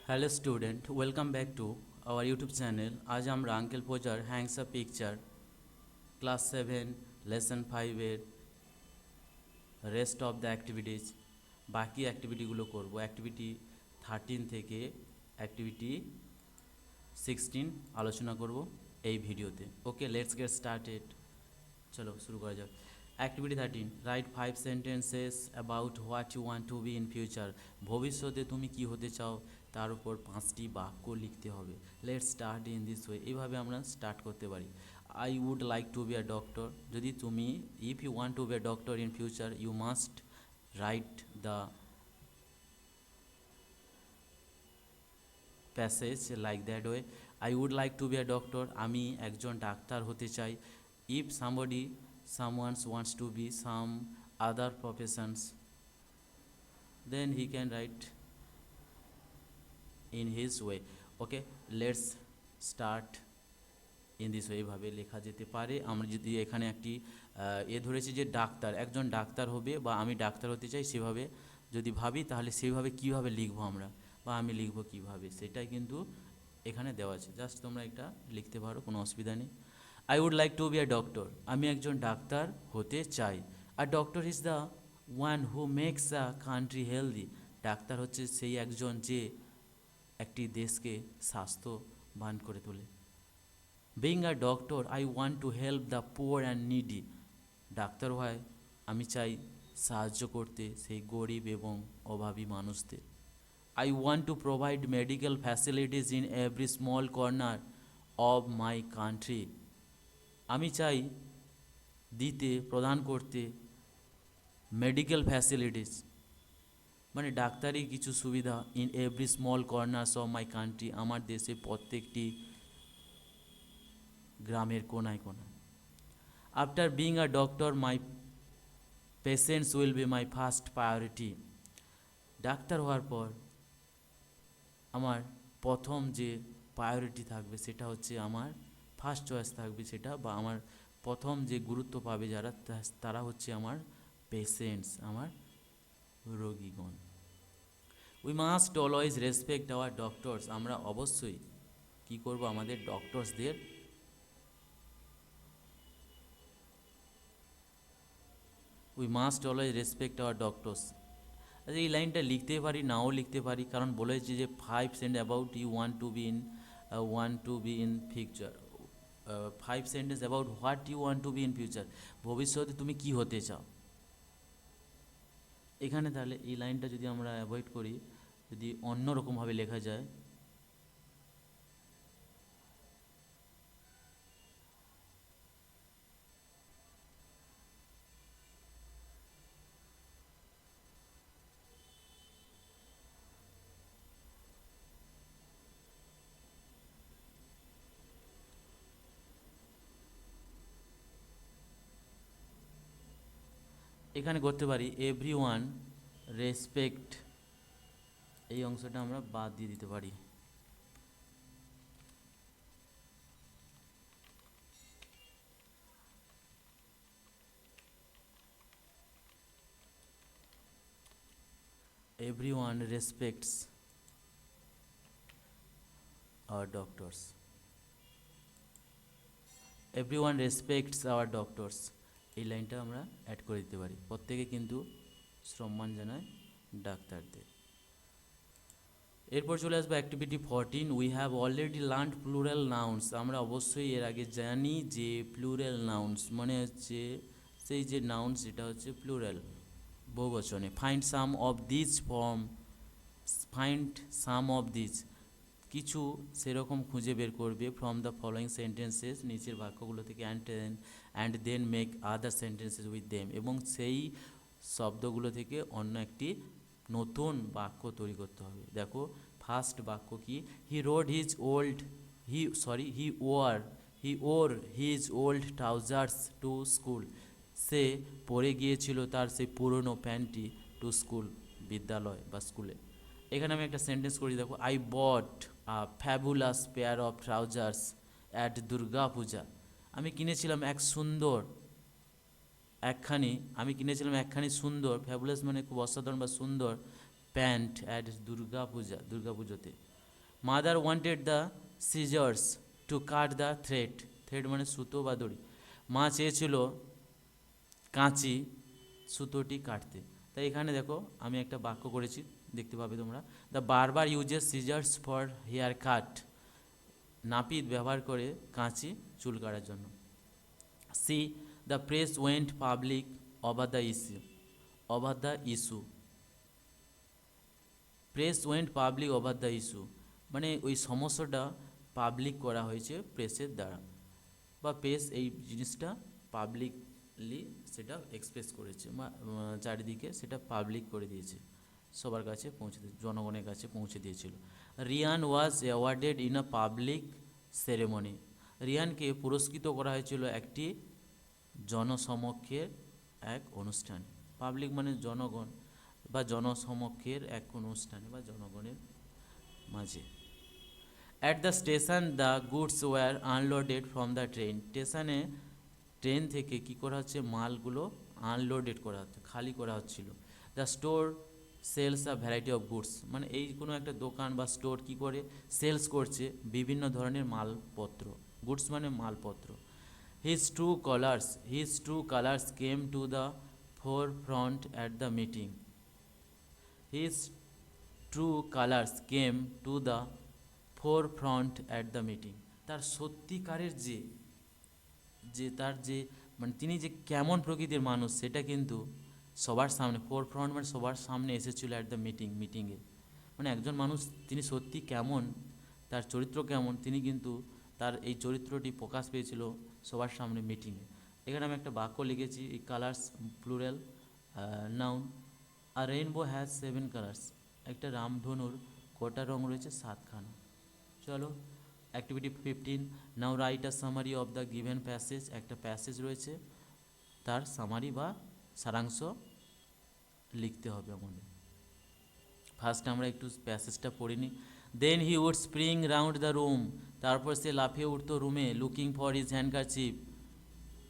Hello student, welcome back to our YouTube channel. আজ আমরা uncle Podger hangs a picture class 7 lesson 5-এর rest of the activities বাকি অ্যাক্টিভিটিগুলো করব। Activity 13 থেকে অ্যাক্টিভিটি 16 আলোচনা করব এই ভিডিওতে। Okay, let's get started. চলো শুরু করা যাক। Activity 13, write 5 sentences about what you want to be in future. ভবিষ্যতে তুমি কি হতে চাও তার উপর 5টি বাক্য লিখতে হবে। Let's start in this way. এইভাবে আমরা স্টার্ট করতে পারি। I would like to be a doctor. যদি তুমি if you want to be a doctor in future you must write the passage like that way. I would like to be a doctor, আমি একজন ডাক্তার হতে চাই। If someone wants to be some other professions, then he can write in his way. Okay, let's start in this way. এইভাবে লেখা যেতে পারে। আমরা যদি এখানে একটি ধরেছি যে ডাক্তার, একজন ডাক্তার হবে বা আমি ডাক্তার হতে চাই, সেভাবে যদি ভাবি তাহলে সেইভাবে কীভাবে লিখবো আমরা, বা আমি লিখবো কীভাবে, সেটাই কিন্তু এখানে দেওয়া আছে। জাস্ট তোমরা এটা লিখতে পারো, কোনো অসুবিধা নেই। I would like to be a doctor, আমি একজন ডাক্তার হতে চাই। আর doctor is the one who makes a country healthy, ডাক্তার হচ্ছে সেই একজন যে একটি দেশকে স্বাস্থ্যবান করে তোলে। Being a doctor I want to help the poor and needy, ডাক্তার হয় আমি চাই সাহায্য করতে সেই গরিব এবং অভাবী মানুষদের। I want to provide medical facilities in every small corner of my country, আমি চাই প্রদান করতে মেডিকেল ফ্যাসিলিটিস মানে ডাক্তারি কিছু সুবিধা in every small corners of my country, আমার দেশের প্রত্যেকটি গ্রামের কোনায় কোনায়। After being a doctor my patients will be my first priority, ডাক্তার হওয়ার পর আমার প্রথম যে প্রায়োরিটি থাকবে সেটা হচ্ছে আমার ফার্স্ট চয়েস থাকবে সেটা, বা আমার প্রথম যে গুরুত্ব পাবে যারা, তারা হচ্ছে আমার পেশেন্টস, আমার রোগীগণ। We must always respect our doctors, আমরা অবশ্যই কী করব, আমাদের ডক্টরসদের we must always respect our doctors. আচ্ছা, এই লাইনটা লিখতে পারি, নাও লিখতে পারি, কারণ বলেছি যে 5 sentence about you want to be in future, 5 sentence about what you want to be in future, ভবিষ্যতে তুমি কি হতে চাও। এখানে তাহলে এই লাইনটা যদি আমরা অ্যাভয়েড করি, যদি অন্য রকমভাবে লেখা যায়, এখানে করতে পারি এভরিওয়ান রেসপেক্ট, এই অংশটা আমরা বাদ দিয়ে দিতে পারি। everyone respects our doctors, everyone respects our doctors, এই লাইনটা আমরা অ্যাড করে দিতে পারি। প্রত্যেকে কিন্তু সম্মান জানায় ডাক্তারদের। এরপর চলে আসবো activity 14, we have already learned plural nouns, আমরা অবশ্যই এর আগে জানি যে প্লুরাল নাউন্স মানে হচ্ছে সেই যে নাউন্স যেটা হচ্ছে প্লুরাল, বহুবচনে। ফাইন্ড সাম অফ দিস, কিছু সেরকম খুঁজে বের করবে ফ্রম দ্য ফলোয়িং সেন্টেন্সেস, নিচের বাক্যগুলো থেকে, and then make other sentences with them, এবং সেই শব্দগুলো থেকে অন্য একটি নতুন বাক্য তৈরি করতে হবে। দেখো ফার্স্ট বাক্য কি, he wore his old trousers to school, সে পরে গিয়েছিল তার সেই পুরনো প্যান্টটি টু স্কুল, বিদ্যালয় বা স্কুলে। এখানে আমি একটা সেন্টেন্স করি, দেখো, I bought a fabulous pair of trousers at Durga Puja, আমি কিনেছিলাম একখানি সুন্দর, ফ্যাবুলাস মানে খুব অসাধারণ বা সুন্দর, প্যান্ট অ্যাট দুর্গা পুজোতে। Mother wanted the scissors to cut the thread মানে সুতো বা দড়ি। মা চেয়েছিল কাঁচি সুতোটি কাটতে। তাই এখানে দেখো আমি একটা বাক্য করেছি, দেখতে পাবে তোমরা। The barber uses scissors for hair cut, নাপিত ব্যবহার করে কাঁচি চুল কাটার জন্য। C the press went public over the issue, press went public over the issue মানে ওই সমস্যাটা পাবলিক করা হয়েছে প্রেসের দ্বারা, বা প্রেস এই জিনিসটা পাবলিকলি সেটা এক্সপ্রেস করেছে, চারিদিকে সেটা পাবলিক করে দিয়েছে, সবার কাছে পৌঁছে দিয়ে, জনগণের কাছে পৌঁছে দিয়েছিল। Ryan was awarded in a public ceremony, রিয়ানকে পুরস্কৃত করা হয়েছিল একটি জনসমক্ষের এক অনুষ্ঠান। পাবলিক মানে জনগণ বা জনসমক্ষের এক অনুষ্ঠানে বা জনগণের মাঝে। At the station the goods were unloaded from the train, স্টেশনে ট্রেন থেকে কী করা হচ্ছে, মালগুলো আনলোডেড করা হচ্ছে, খালি করা হচ্ছিল। The store sells a variety of goods, মানে এই কোনো একটা দোকান বা স্টোর কী করে সেলস করছে বিভিন্ন ধরনের মালপত্র, গুডস মানে মালপত্র। His true colours came to the four front at the meeting, his true colours came to the four front at the meeting, তার সত্যিকারের যে তার যে মানে তিনি যে কেমন প্রকৃতির মানুষ সেটা কিন্তু সবার সামনে, ফোর ফ্রন্ট মানে সবার সামনে এসেছিল অ্যাট দ্য মিটিংয়ে, মানে একজন মানুষ তিনি সত্যি কেমন, তার চরিত্র কেমন, তিনি কিন্তু তার এই চরিত্রটি প্রকাশ পেয়েছিল সবার সামনে মিটিংয়ে। এখানে আমি একটা বাক্য লিখেছি, এই কালার্স প্লুরাল নাউন। আর রেইনবো হ্যাজ 7 কালার্স, একটা রামধনুর কটা রং রয়েছে, 7খানা। চলো activity 15, now write a summary of the given passage, একটা প্যাসেজ রয়েছে তার সামারি বা সারাংশ লিখতে হবে আমাদের। ফার্স্ট আমরা একটু প্যাসেজটা পড়ে নিই। Then he would spring round the room, তারপর সে লাফিয়ে উঠতো রুমে, লুকিং ফর হিজ হ্যান্ডকারচিপ,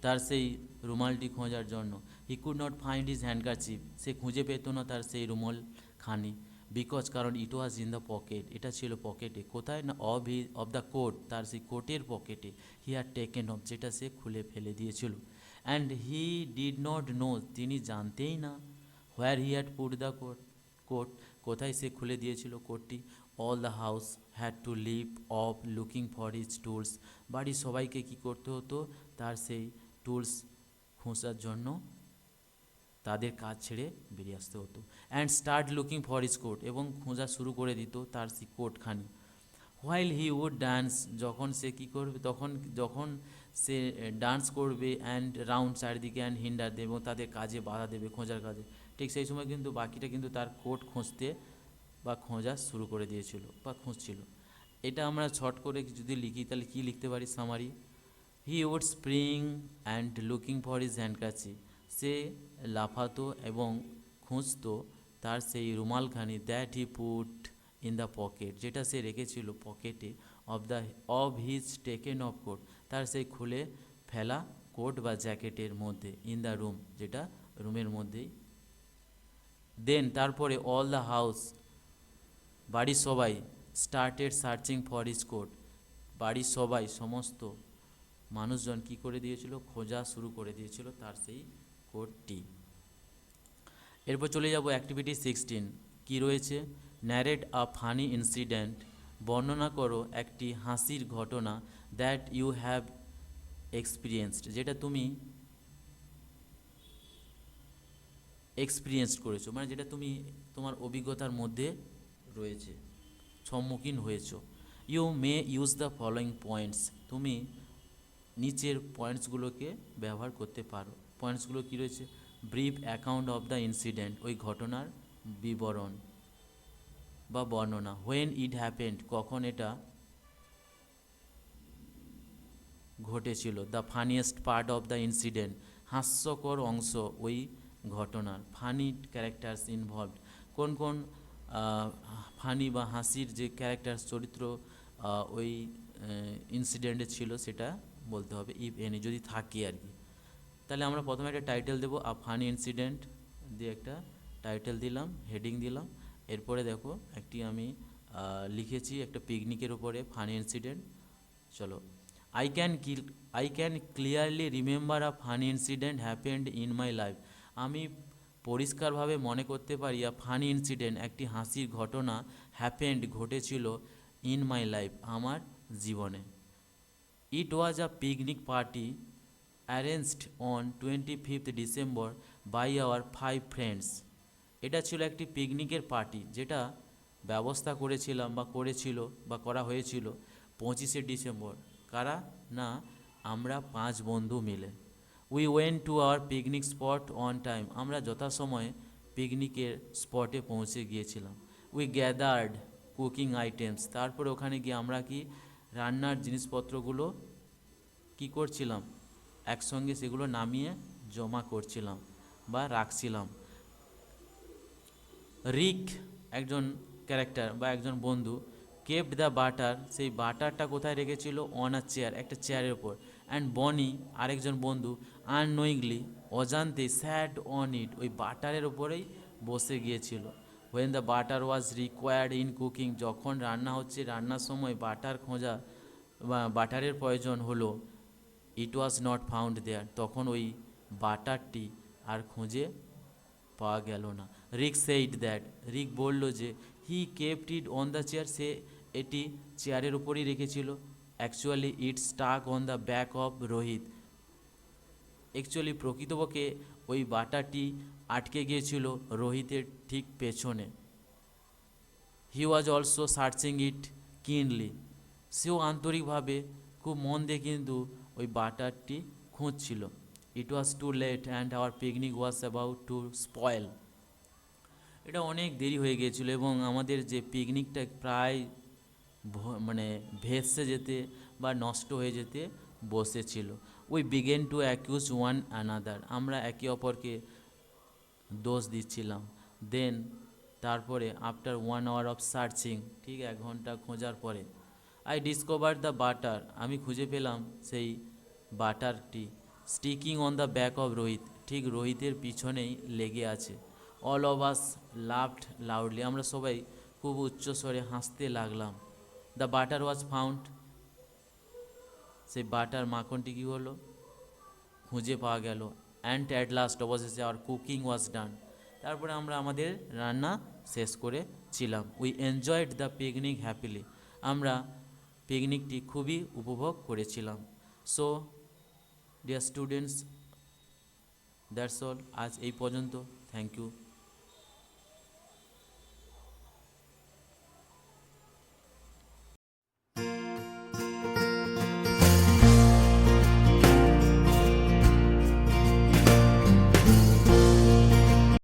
তার সেই রুমালটি খোঁজার জন্য। He could not find his handkerchief, সে খুঁজে পেত না তার সেই রুমালখানি। বিকজ কারণ it was in the pocket, এটা ছিল পকেটে, কোথায় না অফ দ্য কোট, তার সেই কোটের পকেটে। হি হ্যাড টেকেন অফ, যেটা সে খুলে ফেলে দিয়েছিল। And he did not know, তিনি জানতেই না, where he had put the coat, কোথায় সে খুলে দিয়েছিল কোটটি। All the house had to leave off looking for his tools, বাড়ির সবাইকে কী করতে হতো, তার সেই টুলস খোঁজার জন্য তাদের কাজ ছেড়ে বেরিয়ে আসতে হতো। And start looking for his coat, এবং খোঁজা শুরু করে দিত তার সেই কোটখানি। হোয়াইল হি উড ডান্স, যখন সে কী করবে, যখন সে ডান্স করবে, অ্যান্ড রাউন্ড চারিদিকে, অ্যান্ড হিন্ডার দেবে, এবং তাদের কাজে বাধা দেবে, খোঁজার কাজে। ঠিক সেই সময় কিন্তু বাকিটা কিন্তু তার কোট খুঁজতে বা খোঁজা শুরু করে দিয়েছিল বা খুঁজছিল। এটা আমরা শর্ট করে যদি লিখি তাহলে কী লিখতে পারি, summary. He would spring and looking for his handkerchief, সে লাফাতো এবং খুঁজতো তার সেই রুমালখানি। That he put in the pocket, যেটা সে রেখেছিল পকেটে। Off his taken off coat, তার সেই খুলে ফেলা কোট বা জ্যাকেটের মধ্যে। ইন দ্য রুম, যেটা রুমের মধ্যেই। দেন তারপরে অল দ্য হাউস, বাড়ির সবাই। Started searching for his coat, বাড়ির সবাই সমস্ত মানুষজন কী করে দিয়েছিল, খোঁজা শুরু করে দিয়েছিল তার সেই কোটটি। এরপর চলে যাব অ্যাক্টিভিটি 16, কি রয়েছে, ন্যারেট আ ফানি ইনসিডেন্ট, বর্ণনা করো একটি হাসির ঘটনা। দ্যাট ইউ হ্যাভ এক্সপিরিয়েন্সড, যেটা তুমি এক্সপিরিয়েন্স করেছো, মানে যেটা তুমি তোমার অভিজ্ঞতার মধ্যে রয়েছে, সম্মুখীন হয়েছো। You may use the following points, তুমি নিচের পয়েন্টসগুলোকে ব্যবহার করতে পারো। পয়েন্টসগুলো কী রয়েছে, brief account of the incident, ওই ঘটনার বিবরণ বা বর্ণনা। হোয়েন ইট হ্যাপেন্ড, কখন এটা ঘটেছিল। The funniest part of the incident, হাস্যকর অংশ ওই ঘটনার। ফানি ক্যারেক্টার্স ইনভলভড, কোন কোন ফানি বা হাসির যে ক্যারেক্টার চরিত্র ওই ইনসিডেন্টে ছিল সেটা বলতে হবে, ইফ এনি, যদি থাকে আর কি। তাহলে আমরা প্রথমে একটা টাইটেল দেবো, আ ফানি ইনসিডেন্ট দিয়ে একটা টাইটেল দিলাম, হেডিং দিলাম। এরপরে দেখো একটি আমি লিখেছি একটা পিকনিকের উপরে ফানি ইনসিডেন্ট। চলো, I can clearly remember a funny incident happened in my life. আমি পরিষ্কারভাবে মনে করতে পারি আ ফানি ইনসিডেন্ট, একটি হাসির ঘটনা, হ্যাপেন্ড ঘটেছিল, ইন মাই লাইফ আমার জীবনে। It was a picnic party arranged on 25th December by our 5 friends. এটা ছিল একটি পিকনিকের পার্টি যেটা ব্যবস্থা করেছিলাম বা করেছিল বা করা হয়েছিল 25শে ডিসেম্বর। কারা? না, আমরা 5 বন্ধু মিলে। We went to our picnic spot on time. আমরা যথাসময়ে পিকনিকের স্পটে পৌঁছে গিয়েছিলাম। We gathered cooking items. তারপরে ওখানে গিয়ে আমরা কি রান্নার জিনিসপত্রগুলো কি করছিলাম, একসঙ্গে সেগুলো নামিয়ে জমা করছিলাম বা রাখছিলাম। রিক একজন ক্যারেক্টার বা একজন বন্ধু, কেপ্ট দ্য বাটার, সেই বাটারটা কোথায় রেখেছিল? অন আ চেয়ার, একটা চেয়ারের ওপর। অ্যান্ড বনি আরেকজন বন্ধু, আননোয়িংলি, অজান্তে, স্যাড অন ইট, ওই বাটারের ওপরেই বসে গিয়েছিল। When the butter was required in cooking, যখন রান্না হচ্ছে, রান্নার সময় বাটার খোঁজা বা বাটারের প্রয়োজন হলো, ইট ওয়াজ নট ফাউন্ড দেয়ার, তখন ওই বাটারটি আর খুঁজে পাওয়া গেল না। রিক সেইড দ্যাট, রিক বলল যে he kept it on the chair, সে এটি চেয়ারের উপরই রেখেছিল। Actually it stuck on the back of Rohit, actually প্রকৃতপক্ষে ওই বাটারটি আটকে গিয়েছিল রোহিতের ঠিক পেছনে। হি ওয়াজ অলসো সার্চিং ইট কিনলি, সেও আন্তরিকভাবে খুব মন দিয়ে কিন্তু ওই বাটারটি খুঁজছিল। It was too late and our picnic was about to spoil, এটা অনেক দেরি হয়ে গিয়েছিল এবং আমাদের যে পিকনিকটা প্রায় মানে ভেসে যেতে বা নষ্ট হয়ে যেতে বসেছিল। We began to accuse one another, আমরা একে অপরকে দোষ দিচ্ছিলাম। দেন তারপরে আফটার 1 hour অফ সার্চিং, ঠিক 1 ঘন্টা খোঁজার পরে, আই ডিসকভার দ্য বাটার, আমি খুঁজে পেলাম সেই বাটারটি, sticking on the back of Rohit, ঠিক রোহিতের পিছনেই লেগে আছে। All of us laughed loudly, আমরা সবাই খুব উচ্চস্বরে হাসতে লাগলাম। দ্য বাটার ওয়াজ ফাউন্ড, সেই বাটার মাখনটি কী হলো? খুঁজে পাওয়া গেল। অ্যান্ড অ্যাট লাস্ট, অবশেষে আওয়ার কুকিং ওয়াজ ডান, তারপরে আমরা আমাদের রান্না শেষ করেছিলাম। We enjoyed the picnic happily, আমরা পিকনিকটি খুবই উপভোগ করেছিলাম। So dear students, that's all, আজ এই পর্যন্ত। Thank you.